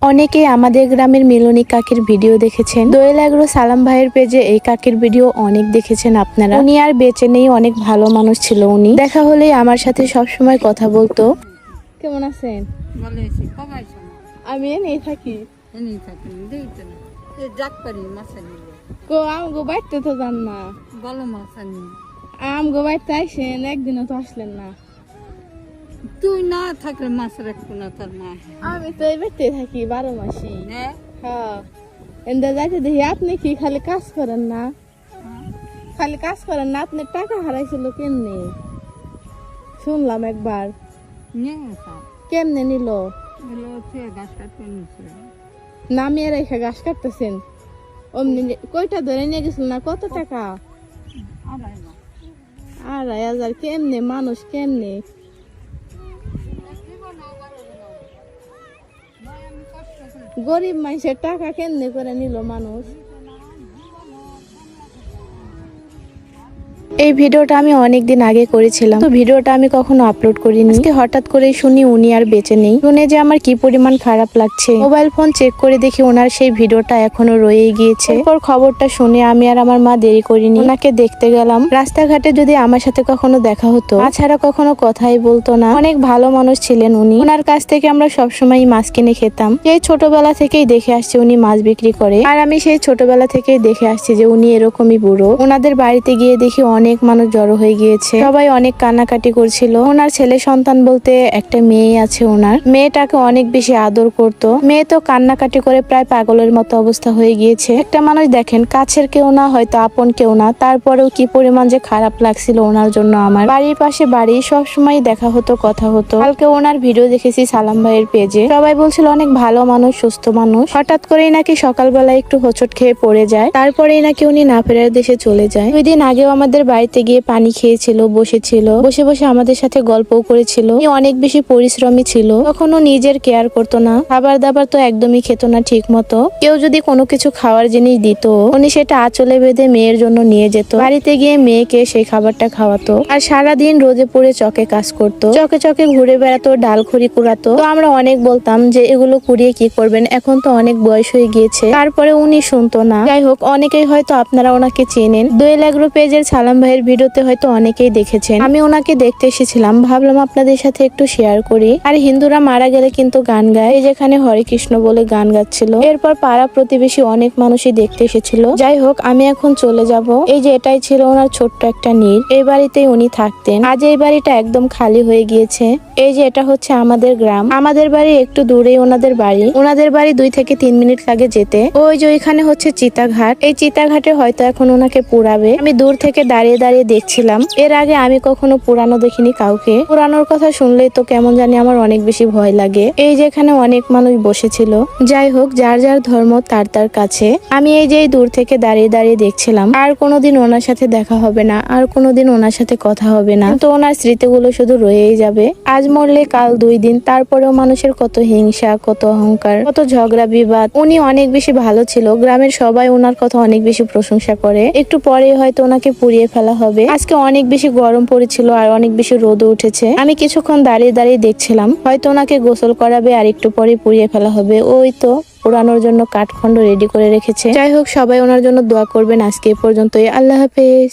অনেকেই আমাদের গ্রামের মিলনী কাকির ভিডিও দেখেছেন। দোয়েল এগ্রো সালাম ভাইয়ের পেজে এই কাকির ভিডিও অনেক দেখেছেন আপনারা। উনি আর বেঁচে নেই, অনেক ভালো মানুষ ছিল উনি। দেখা হলেই আমার সাথে সব সময় কথা বলতো। কেমন আছেন? ভালো আছি। কবে আইছো? আমি এনেই থাকি। এনেই থাকি, দেখতে না। এই ডাক্তারি মাছ আনিব। আমগো বাইতে তো যান না। ভালো মাছ আনি। আমগো বাইতে আইসেন, একদিনও তো আসলেন না। তুই না থাকলে মাছ রাখবো না তোর মা। আমি তো এই বাইতে থাকি 12 মাসই। হ্যাঁ? হ্যাঁ। এন্দা যাইতে দেখি আপনি কি খালি কাজ করেন না? খালি কাজ করেন না, আপনি টাকা হারাইছিল কেমনে? শুনলাম একবার। নিয়ে আসা। কেমনে নিল? এগুলো হচ্ছে গাছ কাটতে নিচ্ছে। নামিয়ে রেখে ঘাস কাটতেছেন। অমনি কয়টা ধরে নিয়ে গেছিল না? কত টাকা? 2,500। কেমনে মানুষ, কেমনে? গরিব মানুষের টাকা কেমনে করে নিল মানুষ? এই ভিডিওটা আমি অনেকদিন আগে করেছিলাম, তো ভিডিওটা আমি কখনো আপলোড করিনি। আজকে হঠাৎ করে শুনি উনি আর বেঁচে নেই। শুনে যে আমার কি পরিমাণ খারাপ লাগছে। মোবাইল ফোন চেক করে দেখি ওনার সেই ভিডিওটা এখনো রয়েই গিয়েছে। এরপর খবরটা শুনে আমি আর আমার মা দেরি করিনি, ওনাকে দেখতে গেলাম। রাস্তাঘাটে যদি আমার সাথে কখনো দেখা হতো, তাছাড়া কখনো কথাই বলতো না। অনেক ভালো মানুষ ছিলেন উনি। ওনার কাছ থেকে আমরা সবসময় মাছ কিনে খেতাম। সেই ছোটবেলা থেকেই দেখে আসছি উনি মাছ বিক্রি করে, আর আমি সেই ছোটবেলা থেকেই দেখে আসছি যে উনি এরকমই বুড়ো। ওনাদের বাড়িতে গিয়ে দেখি অনেক মানুষ জড়ো হয়ে গিয়েছে, সবাই অনেক কান্নাকাটি করছিল। ওনার ছেলে সন্তান বলতে একটা মেয়ে আছে। ওনার মেয়েটাকে অনেক বেশি আদর করত। মেয়ে তো কান্নাকাটি করে প্রায় পাগলের মতো অবস্থা হয়ে গিয়েছে। একটা মানুষ দেখেন, কাছের কেউ না, হয়তো আপন কেউ না, তারপরেও কি পরিমাণ যে খারাপ লাগছিল ওনার জন্য। আমার বাড়ির পাশে বাড়ি, সব সময় দেখা হতো, কথা হতো। কালকে ওনার ভিডিও দেখেছি সালাম ভাইয়ের পেজে, সবাই বলছিল অনেক ভালো মানুষ, সুস্থ মানুষ। হঠাৎ করেই নাকি সকালবেলা একটু হোঁচট খেয়ে পড়ে যায়, তারপরেই নাকি উনি না ফেরার দেশে চলে যায়। 2 দিন আগেও আমাদের বাড়িতে গিয়ে পানি খেয়েছিল, বসেছিল, বসে বসে আমাদের সাথে গল্পও করেছিল। উনি অনেক বেশি পরিশ্রমী ছিল, কখনো নিজের কেয়ার করতো না। খাবার দাবার তো একদমই খেত না ঠিক মতো। কেউ যদি কোনো কিছু খাওয়ার জিনিস দিত, উনি সেটা আঁচলে বেঁধে মেয়ের জন্য নিয়ে যেত। বাড়িতে গিয়ে মেয়েকে সেই খাবারটা খাওয়াতো। আর সারাদিন রোদে পড়ে চকে কাজ করতো, চকে চকে ঘুরে বেড়াতো, ডাল খড়ি কুড়াতো। তো আমরা অনেক বলতাম যে এগুলো কুড়িয়ে কি করবেন, এখন তো অনেক বয়স হয়ে গিয়েছে। তারপরে উনি শুনতো না। যাই হোক, অনেকেই হয়তো আপনারা ওনাকে চেনেন। দোয়েল এগ্রো পেজের সালাম ভাইয়ের ভিডিওতে হয়তো অনেকেই দেখেছেন। আমি ওনাকে দেখতে এসেছিলাম, ভাবলাম আপনাদের সাথে একটু শেয়ার করি। আর হিন্দুরা মারা গেলে কিন্তু গান গায়, যেখানে হরে কৃষ্ণ বলে গান গাচ্ছিল। এরপর পাড়া প্রতিবেশী অনেক মানুষই দেখতে এসেছিল। যাই হোক, আমি এখন চলে যাব। এই যে এটাই ছিল ওনার ছোট্ট একটা নীড়, এই বাড়িতেই উনি থাকতেন। আজ এই বাড়িটা একদম খালি হয়ে গিয়েছে। এই যে এটা হচ্ছে আমাদের গ্রাম, আমাদের বাড়ি একটু দূরেই ওনাদের বাড়ি। ওনাদের বাড়ি 2 থেকে 3 মিনিট লাগে যেতে। ওই যে ওইখানে হচ্ছে চিতাঘাট, এই চিতাঘাটে হয়তো এখন ওনাকে পুড়াবে। আমি দূর থেকে দাঁড়িয়ে দাঁড়িয়ে দেখছিলাম। এর আগে আমি কখনো পুরানো দেখিনি কাউকে। পুরানোর কথা শুনলেই তো কেমন জানি আমার অনেক বেশি ভয় লাগে। এই যেখানে অনেক মানুষ বসেছিল। যাই হোক, যার যার ধর্ম তার তার কাছে। আমি এই যে দূর থেকে দাঁড়িয়ে দাঁড়িয়ে দেখছিলাম। আর কোনোদিন ওনার সাথে দেখা হবে না, আর কোনোদিন ওনার সাথে কথা হবে না, তো ওনার স্মৃতিগুলো শুধু রয়েই যাবে। আজ মরলে কাল 2 দিন, তারপরেও মানুষের কত হিংসা, কত অহংকার, কত ঝগড়া বিবাদ। উনি অনেক বেশি ভালো ছিল, গ্রামের সবাই ওনার কথা অনেক বেশি প্রশংসা করে। একটু পরে হয়তো ওনাকে পুড়িয়ে ফেলা হবে। আজকে অনেক বেশি গরম পড়েছিল আর অনেক বেশি রোদ উঠেছে। আমি কিছুক্ষণ দাঁড়িয়ে দাঁড়িয়ে দেখছিলাম, হয়তো ওনাকে গোসল করাবে আর একটু পরে পুড়িয়ে ফেলা হবে। ওই তো পোড়ানোর জন্য কাঠখন্ড রেডি করে রেখেছে। যাই হোক, সবাই ওনার জন্য দোয়া করবেন। আজকে এ পর্যন্তই। আল্লাহ হাফেজ।